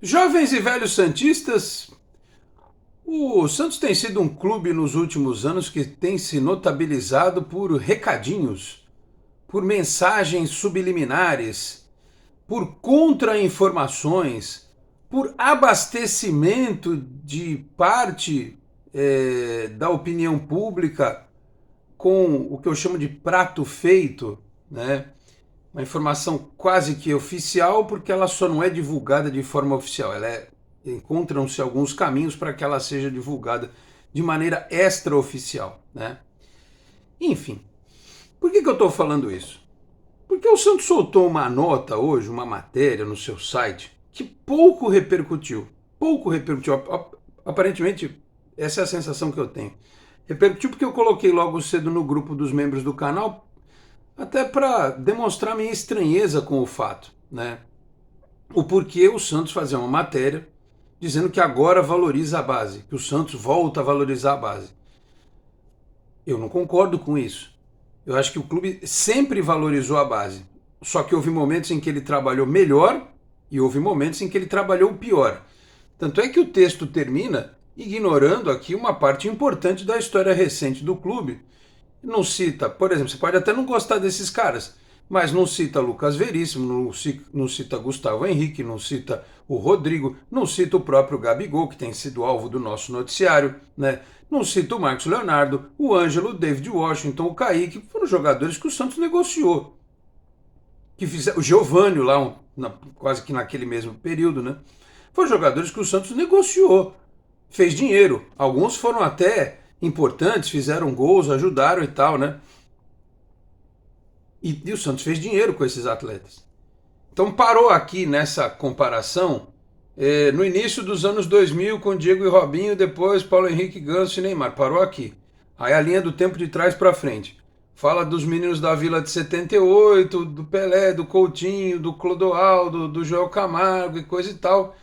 Jovens e velhos santistas, o Santos tem sido um clube nos últimos anos que tem se notabilizado por recadinhos, por mensagens subliminares, por contra-informações, por abastecimento de parte da opinião pública com o que eu chamo de prato feito, né? Uma informação quase que oficial, porque ela só não é divulgada de forma oficial. Encontram-se alguns caminhos para que ela seja divulgada de maneira extraoficial, né? Enfim, por que eu estou falando isso? Porque o Santos soltou uma nota hoje, uma matéria no seu site, que pouco repercutiu. Pouco repercutiu. Aparentemente, essa é a sensação que eu tenho. Repercutiu porque eu coloquei logo cedo no grupo dos membros do canal, até para demonstrar minha estranheza com o fato, né? O porquê o Santos fazer uma matéria dizendo que agora valoriza a base, que o Santos volta a valorizar a base. Eu não concordo com isso. Eu acho que o clube sempre valorizou a base. Só que houve momentos em que ele trabalhou melhor e houve momentos em que ele trabalhou pior. Tanto é que o texto termina ignorando aqui uma parte importante da história recente do clube. Não cita, por exemplo, você pode até não gostar desses caras, mas não cita Lucas Veríssimo, não cita Gustavo Henrique, não cita o Rodrigo, não cita o próprio Gabigol, que tem sido alvo do nosso noticiário, né? Não cita o Marcos Leonardo, o Ângelo, o David Washington, o Kaique, foram jogadores que o Santos negociou. Que fizeram, o Giovânio lá, quase que naquele mesmo período, né? Foram jogadores que o Santos negociou, fez dinheiro. Alguns foram até importantes, fizeram gols, ajudaram e tal, né? E o Santos fez dinheiro com esses atletas. Então parou aqui nessa comparação no início dos anos 2000 com Diego e Robinho, depois Paulo Henrique, Ganso e Neymar. Parou aqui. Aí a linha do tempo de trás para frente. Fala dos meninos da Vila de 78, do Pelé, do Coutinho, do Clodoaldo, do Joel Camargo e coisa e tal.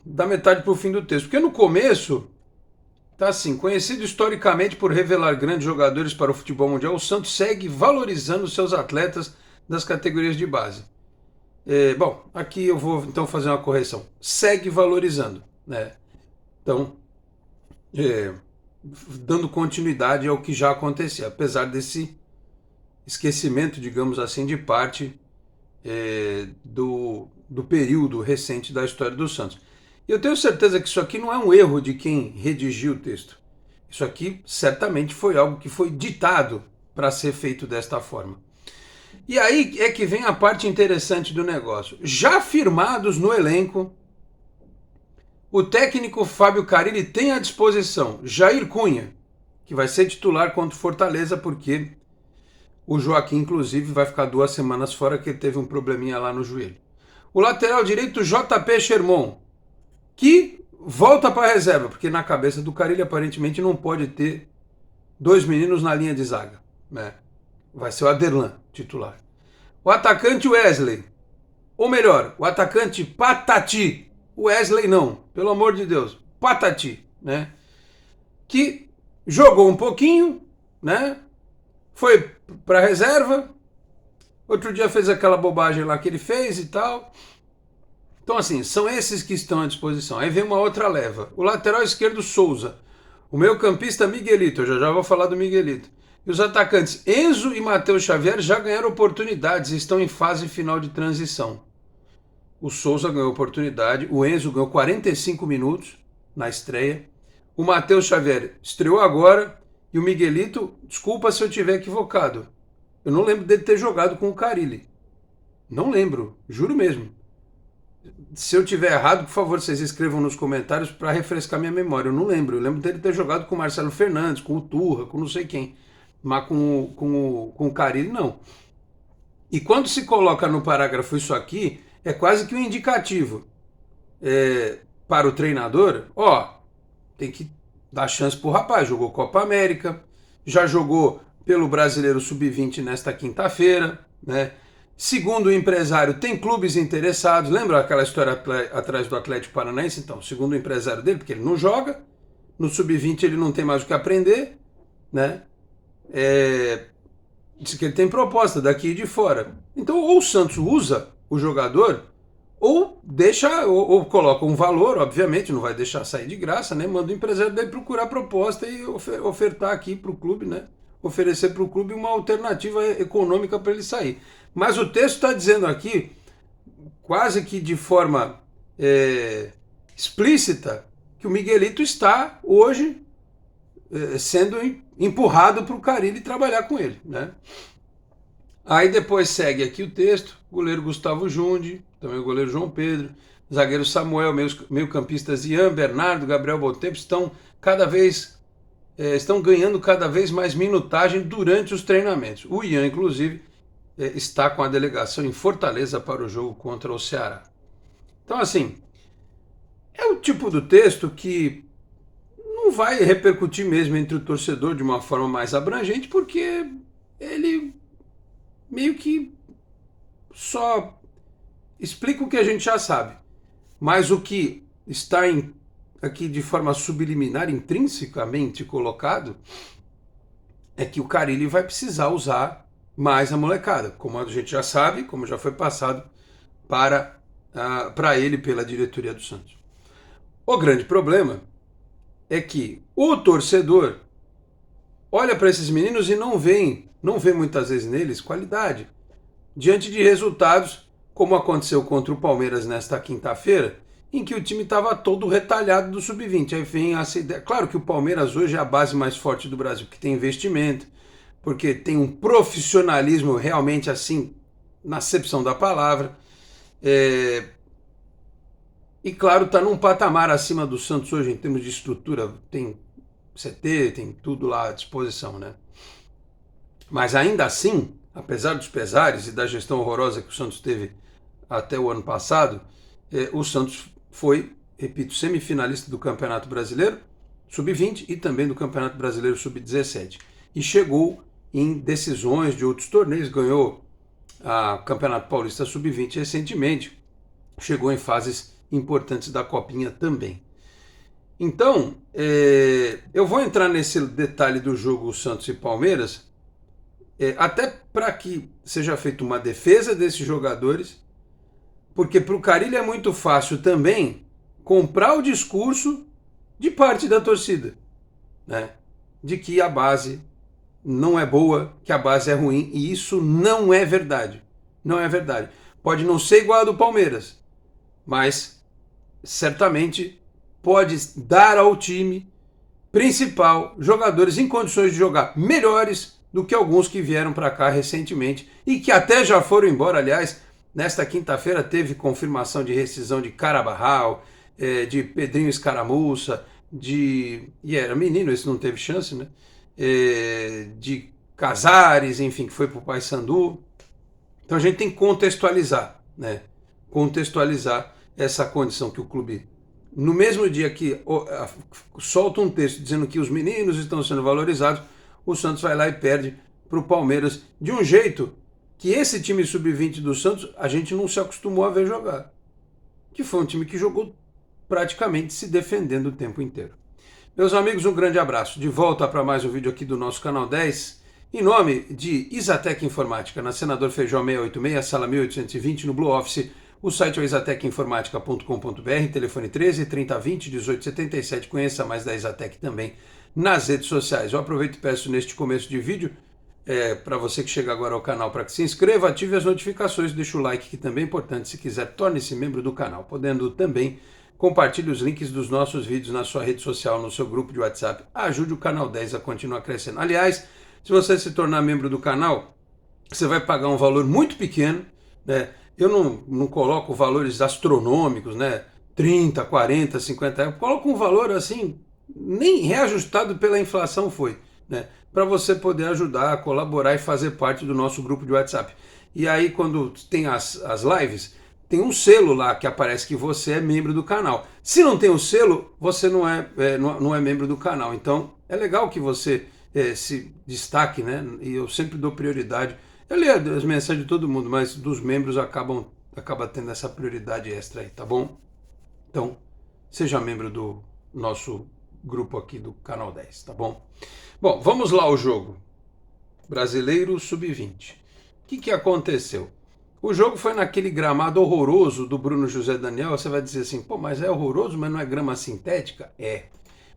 Da metade para o fim do texto. Porque no começo tá assim, conhecido historicamente por revelar grandes jogadores para o futebol mundial, o Santos segue valorizando seus atletas das categorias de base. Bom, aqui eu vou então fazer uma correção. Segue valorizando, né? Então, é, dando continuidade ao que já acontecia, apesar desse esquecimento, digamos assim, de parte do período recente da história do Santos. E eu tenho certeza que isso aqui não é um erro de quem redigiu o texto. Isso aqui certamente foi algo que foi ditado para ser feito desta forma. E aí é que vem a parte interessante do negócio. Já firmados no elenco, o técnico Fábio Carille tem à disposição Jair Cunha, que vai ser titular contra o Fortaleza, porque o Joaquim, inclusive, vai ficar 2 semanas fora, que ele teve um probleminha lá no joelho. O lateral direito, JP Sherman, que volta para a reserva, porque na cabeça do Carille aparentemente não pode ter 2 meninos na linha de zaga, né? Vai ser o Aderlan titular. O atacante Wesley, ou melhor, o atacante Patati. Wesley não, pelo amor de Deus, Patati, né? Que jogou um pouquinho, né? Foi para reserva. Outro dia fez aquela bobagem lá que ele fez e tal. Então, assim, são esses que estão à disposição. Aí vem uma outra leva. O lateral esquerdo, Souza. O meio campista, Miguelito. Eu já vou falar do Miguelito. E os atacantes Enzo e Matheus Xavier já ganharam oportunidades e estão em fase final de transição. O Souza ganhou oportunidade, o Enzo ganhou 45 minutos na estreia, o Matheus Xavier estreou agora e o Miguelito, desculpa se eu estiver equivocado, eu não lembro dele ter jogado com o Carille. Não lembro, juro mesmo. Se eu tiver errado, por favor, vocês escrevam nos comentários para refrescar minha memória. Eu não lembro. Eu lembro dele ter jogado com o Marcelo Fernandes, com o Turra, com não sei quem. Mas com o Carille, não. E quando se coloca no parágrafo isso aqui, é quase que um indicativo para o treinador. Tem que dar chance pro rapaz. Jogou Copa América, já jogou pelo Brasileiro Sub-20 nesta quinta-feira, né? Segundo o empresário, tem clubes interessados. Lembra aquela história atrás do Atlético Paranaense? Então, segundo o empresário dele, porque ele não joga, no Sub-20 ele não tem mais o que aprender, né? Diz que ele tem proposta daqui e de fora. Então, ou o Santos usa o jogador, ou deixa, ou coloca um valor, obviamente, não vai deixar sair de graça, né? Manda o empresário daí procurar proposta e ofertar aqui para o clube, né? Oferecer para o clube uma alternativa econômica para ele sair. Mas o texto está dizendo aqui, quase que de forma explícita, que o Miguelito está hoje sendo empurrado para o Carille trabalhar com ele, né? Aí depois segue aqui o texto, goleiro Gustavo Jundi, também o goleiro João Pedro, zagueiro Samuel, meio-campistas Ian, Bernardo, Gabriel Botempo estão ganhando cada vez mais minutagem durante os treinamentos. O Ian, inclusive, está com a delegação em Fortaleza para o jogo contra o Ceará. Então, assim, é o tipo do texto que não vai repercutir mesmo entre o torcedor de uma forma mais abrangente, porque ele meio que só explica o que a gente já sabe. Mas o que está aqui de forma subliminar, intrinsecamente colocado, é que o Carille vai precisar usar mais a molecada, como a gente já sabe, como já foi passado para ele pela diretoria do Santos. O grande problema é que o torcedor olha para esses meninos e não vê muitas vezes neles qualidade. Diante de resultados, como aconteceu contra o Palmeiras nesta quinta-feira, em que o time estava todo retalhado do sub-20. Aí vem essa ideia. Claro que o Palmeiras hoje é a base mais forte do Brasil, porque tem investimento, porque tem um profissionalismo realmente assim, na acepção da palavra. E claro, está num patamar acima do Santos hoje em termos de estrutura. Tem CT, tem tudo lá à disposição, né? Mas ainda assim, apesar dos pesares e da gestão horrorosa que o Santos teve até o ano passado, o Santos foi, repito, semifinalista do Campeonato Brasileiro Sub-20 e também do Campeonato Brasileiro Sub-17. E chegou em decisões de outros torneios, ganhou a Campeonato Paulista Sub-20 recentemente, chegou em fases importantes da Copinha também. Então, eu vou entrar nesse detalhe do jogo Santos e Palmeiras, até para que seja feita uma defesa desses jogadores, porque para o Carille é muito fácil também comprar o discurso de parte da torcida, né? De que a base não é boa, que a base é ruim, e isso não é verdade. Não é verdade. Pode não ser igual a do Palmeiras, mas certamente pode dar ao time principal jogadores em condições de jogar melhores do que alguns que vieram para cá recentemente e que até já foram embora. Aliás, nesta quinta-feira teve confirmação de rescisão de Carabarral, de Pedrinho Escaramuça, e era menino, esse não teve chance, né? De Casares, enfim, que foi para o Paysandu. Então a gente tem que contextualizar, né? Contextualizar essa condição que o clube, no mesmo dia que solta um texto dizendo que os meninos estão sendo valorizados, o Santos vai lá e perde para o Palmeiras de um jeito que esse time sub-20 do Santos a gente não se acostumou a ver jogar. Que foi um time que jogou praticamente se defendendo o tempo inteiro. Meus amigos, um grande abraço. De volta para mais um vídeo aqui do nosso canal 10. Em nome de Isatec Informática, na Senador Feijão 686, sala 1820, no Blue Office. O site é isatecinformatica.com.br, telefone 13 3020 1877. Conheça mais da Isatec também nas redes sociais. Eu aproveito e peço neste começo de vídeo, para você que chega agora ao canal, para que se inscreva, ative as notificações, deixe o like, que também é importante. Se quiser, torne-se membro do canal, podendo também compartilhe os links dos nossos vídeos na sua rede social, no seu grupo de WhatsApp. Ajude o canal 10 a continuar crescendo. Aliás, se você se tornar membro do canal, você vai pagar um valor muito pequeno, né? Eu não coloco valores astronômicos, né? 30, 40, 50 euros. Coloco um valor assim, nem reajustado pela inflação foi, né? Para você poder ajudar, colaborar e fazer parte do nosso grupo de WhatsApp. E aí, quando tem as lives, tem um selo lá que aparece que você é membro do canal. Se não tem o selo, você não é membro do canal. Então, é legal que você se destaque, né? E eu sempre dou prioridade. Eu leio as mensagens de todo mundo, mas dos membros acaba tendo essa prioridade extra aí, tá bom? Então, seja membro do nosso grupo aqui do Canal 10, tá bom? Bom, vamos lá ao jogo. Brasileiro Sub-20. O que aconteceu? O jogo foi naquele gramado horroroso do Bruno José Daniel. Você vai dizer assim, pô, mas é horroroso, mas não é grama sintética? É.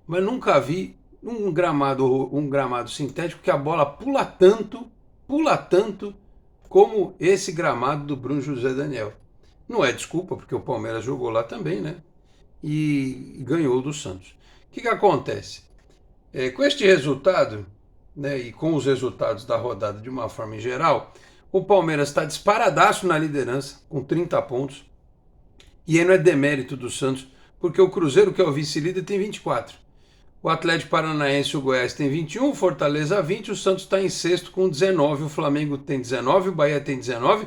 Mas nunca vi um gramado sintético que a bola pula tanto como esse gramado do Bruno José Daniel. Não é desculpa, porque o Palmeiras jogou lá também, né? E ganhou do Santos. O que acontece? Com este resultado, né, e com os resultados da rodada de uma forma em geral, o Palmeiras está disparadaço na liderança, com 30 pontos. E aí não é demérito do Santos, porque o Cruzeiro, que é o vice-líder, tem 24. O Atlético Paranaense e o Goiás tem 21, o Fortaleza 20, o Santos está em sexto com 19, o Flamengo tem 19, o Bahia tem 19,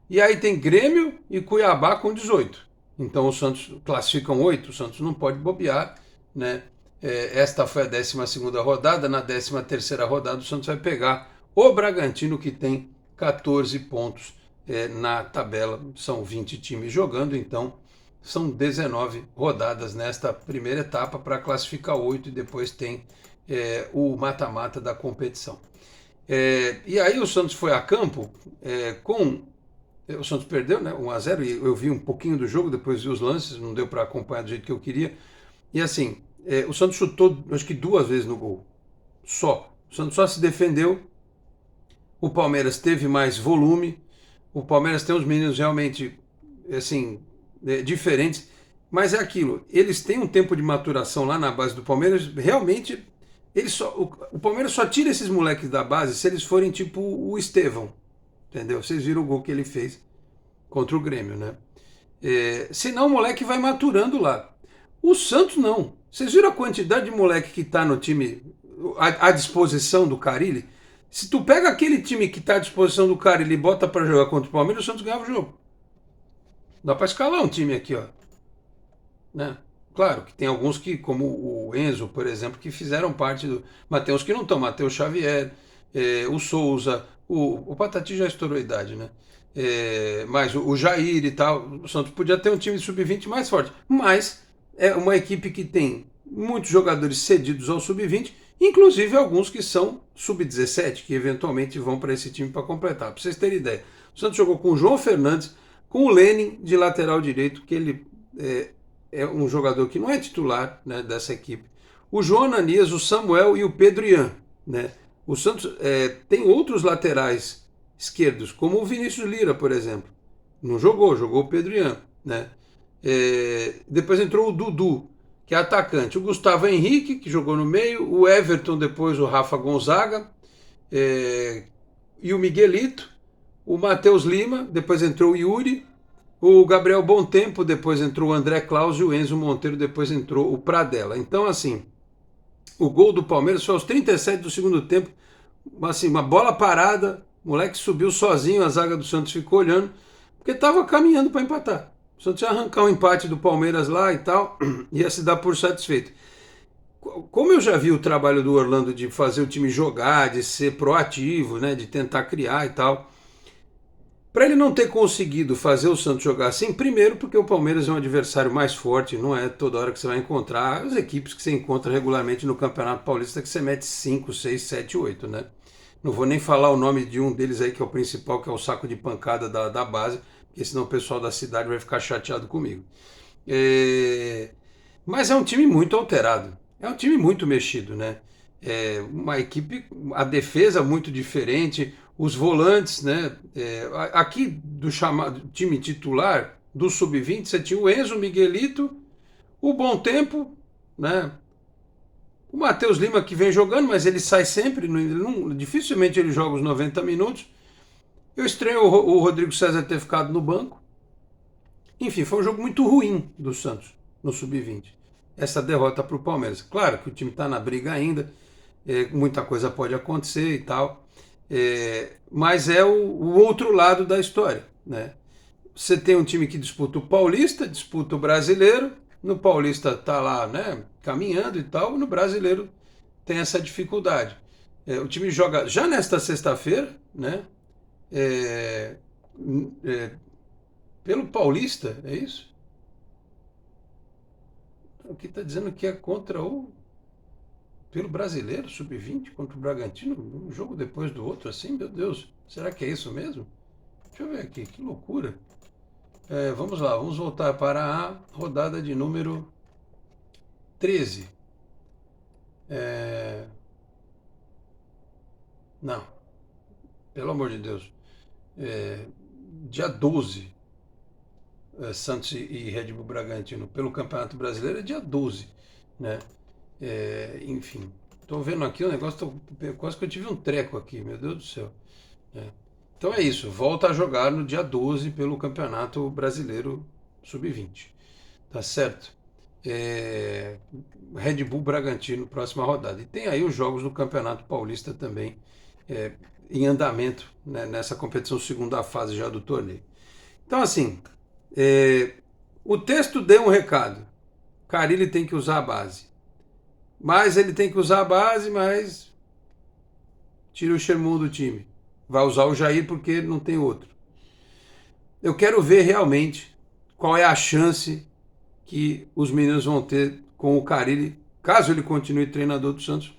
e aí tem Grêmio e Cuiabá com 18. Então o Santos classificam 8, o Santos não pode bobear, né? Esta foi a 12ª rodada, na 13ª rodada o Santos vai pegar o Bragantino, que tem 14 pontos na tabela, são 20 times jogando, então são 19 rodadas nesta primeira etapa para classificar 8 e depois tem o mata-mata da competição. E aí o Santos foi a campo com... O Santos perdeu, né, 1-0, e eu vi um pouquinho do jogo, depois vi os lances, não deu para acompanhar do jeito que eu queria. E assim, o Santos chutou, acho que 2 vezes no gol, só. O Santos só se defendeu, o Palmeiras teve mais volume, o Palmeiras tem uns meninos realmente, assim, diferentes, mas é aquilo, eles têm um tempo de maturação lá na base do Palmeiras, realmente, o Palmeiras só tira esses moleques da base se eles forem tipo o Estevão, entendeu? Vocês viram o gol que ele fez contra o Grêmio, né? Senão o moleque vai maturando lá. O Santos não. Vocês viram a quantidade de moleque que está no time à disposição do Carille? Se tu pega aquele time que está à disposição do Carille e bota para jogar contra o Palmeiras, o Santos ganhava o jogo. Dá para escalar um time aqui, ó. Né? Claro que tem alguns que, como o Enzo, por exemplo, que fizeram parte do... Mas tem uns que não estão. Matheus Xavier, o Souza, o Patati já estourou a idade, né? Mas o Jair e tal. O Santos podia ter um time de sub-20 mais forte. Mas é uma equipe que tem muitos jogadores cedidos ao sub-20, inclusive alguns que são sub-17, que eventualmente vão para esse time para completar. Para vocês terem ideia, o Santos jogou com o João Fernandes, com o Lenin de lateral direito, que ele é um jogador que não é titular, né, dessa equipe. O João Ananias, o Samuel e o Pedro Ian, né? O Santos tem outros laterais esquerdos, como o Vinícius Lira, por exemplo. Não jogou o Pedro Ian, né? Depois entrou o Dudu, que é atacante. O Gustavo Henrique, que jogou no meio. O Everton, depois o Rafa Gonzaga. E o Miguelito. O Matheus Lima, depois entrou o Yuri. O Gabriel Bontempo, depois entrou o André Klaus. E o Enzo Monteiro, depois entrou o Pradella. Então, assim, o gol do Palmeiras foi aos 37 do segundo tempo. Assim, uma bola parada. O moleque subiu sozinho, a zaga do Santos ficou olhando, porque estava caminhando para empatar. O Santos ia arrancar um empate do Palmeiras lá e tal, ia se dar por satisfeito. Como eu já vi o trabalho do Orlando de fazer o time jogar, de ser proativo, né, de tentar criar e tal, para ele não ter conseguido fazer o Santos jogar assim, primeiro porque o Palmeiras é um adversário mais forte, não é toda hora que você vai encontrar as equipes que você encontra regularmente no Campeonato Paulista que você mete 5, 6, 7, 8, né? Não vou nem falar o nome de um deles aí que é o principal, que é o saco de pancada da base, porque senão o pessoal da cidade vai ficar chateado comigo. Mas é um time muito alterado, é um time muito mexido, né? Uma equipe, a defesa muito diferente, os volantes, né? Aqui do chamado time titular do sub-20, você tinha o Enzo, o Miguelito, o Bontempo, né? O Matheus Lima, que vem jogando, mas ele sai sempre, dificilmente ele joga os 90 minutos. Eu estranho o Rodrigo César ter ficado no banco. Enfim, foi um jogo muito ruim do Santos no sub-20. Essa derrota para o Palmeiras. Claro que o time está na briga ainda, muita coisa pode acontecer e tal, mas é o outro lado da história, né? Você tem um time que disputa o Paulista, disputa o Brasileiro. No Paulista está lá, né, caminhando e tal, no Brasileiro tem essa dificuldade. O time joga já nesta sexta-feira, né, pelo Paulista, é isso? Aqui está dizendo que é contra pelo Brasileiro, sub-20, contra o Bragantino, um jogo depois do outro, assim, meu Deus, será que é isso mesmo? Deixa eu ver aqui, que loucura. Vamos lá, vamos voltar para a rodada de número 13. Não, pelo amor de Deus. Dia 12, Santos e Red Bull Bragantino pelo Campeonato Brasileiro é dia 12, né? Enfim, estou vendo aqui o negócio, quase que eu tive um treco aqui, meu Deus do céu. Então é isso, volta a jogar no dia 12 pelo Campeonato Brasileiro Sub-20, tá certo? Red Bull Bragantino, próxima rodada. E tem aí os jogos do Campeonato Paulista também em andamento, né, nessa competição, segunda fase já do torneio. Então assim, o texto deu um recado. Carille tem que usar a base. Mas ele tem que usar a base, mas tira o Sherman do time. Vai usar o Jair porque não tem outro. Eu quero ver realmente qual é a chance que os meninos vão ter com o Carille, caso ele continue treinador do Santos,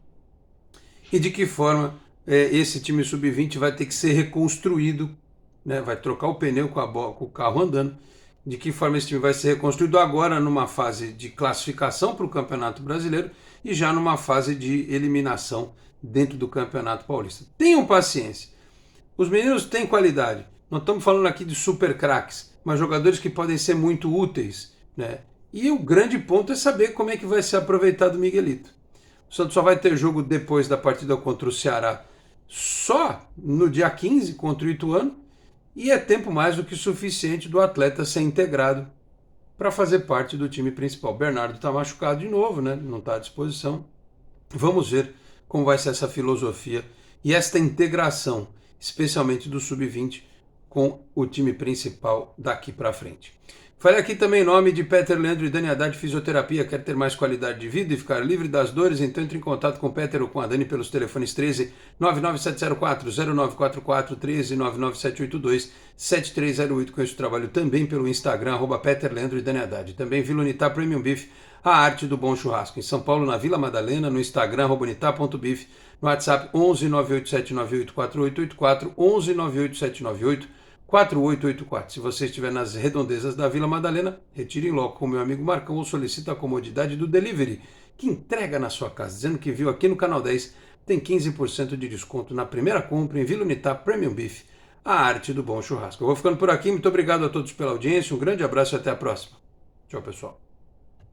e de que forma esse time sub-20 vai ter que ser reconstruído, né? Vai trocar o pneu com o carro andando, de que forma esse time vai ser reconstruído agora numa fase de classificação para o Campeonato Brasileiro e já numa fase de eliminação dentro do Campeonato Paulista. Tenham paciência. Os meninos têm qualidade. Não estamos falando aqui de super craques, mas jogadores que podem ser muito úteis, né? E o grande ponto é saber como é que vai ser aproveitado o Miguelito. O Santos só vai ter jogo depois da partida contra o Ceará só no dia 15 contra o Ituano, e é tempo mais do que suficiente do atleta ser integrado para fazer parte do time principal. Bernardo está machucado de novo, né? Não está à disposição. Vamos ver como vai ser essa filosofia e esta integração, especialmente do Sub-20, com o time principal daqui para frente. Falei aqui também em nome de Peter Leandro e Dani Haddad Fisioterapia. Quer ter mais qualidade de vida e ficar livre das dores? Então entre em contato com o Peter ou com a Dani pelos telefones 13 99704-0944, 13 99782-7308. Conheço o trabalho também pelo Instagram, @Peter Leandro e Dani Haddad. Também Vila Unitá Premium Beef, a arte do bom churrasco. Em São Paulo, na Vila Madalena, no Instagram, @unitá.beef, no WhatsApp 11 98798 4884, 11 98798 4884. Se você estiver nas redondezas da Vila Madalena, retire em loco com o meu amigo Marcão ou solicite a comodidade do delivery, que entrega na sua casa. Dizendo que viu aqui no Canal 10, tem 15% de desconto na primeira compra em Vila Unitá Premium Beef, a arte do bom churrasco. Eu vou ficando por aqui, muito obrigado a todos pela audiência, um grande abraço e até a próxima. Tchau, pessoal.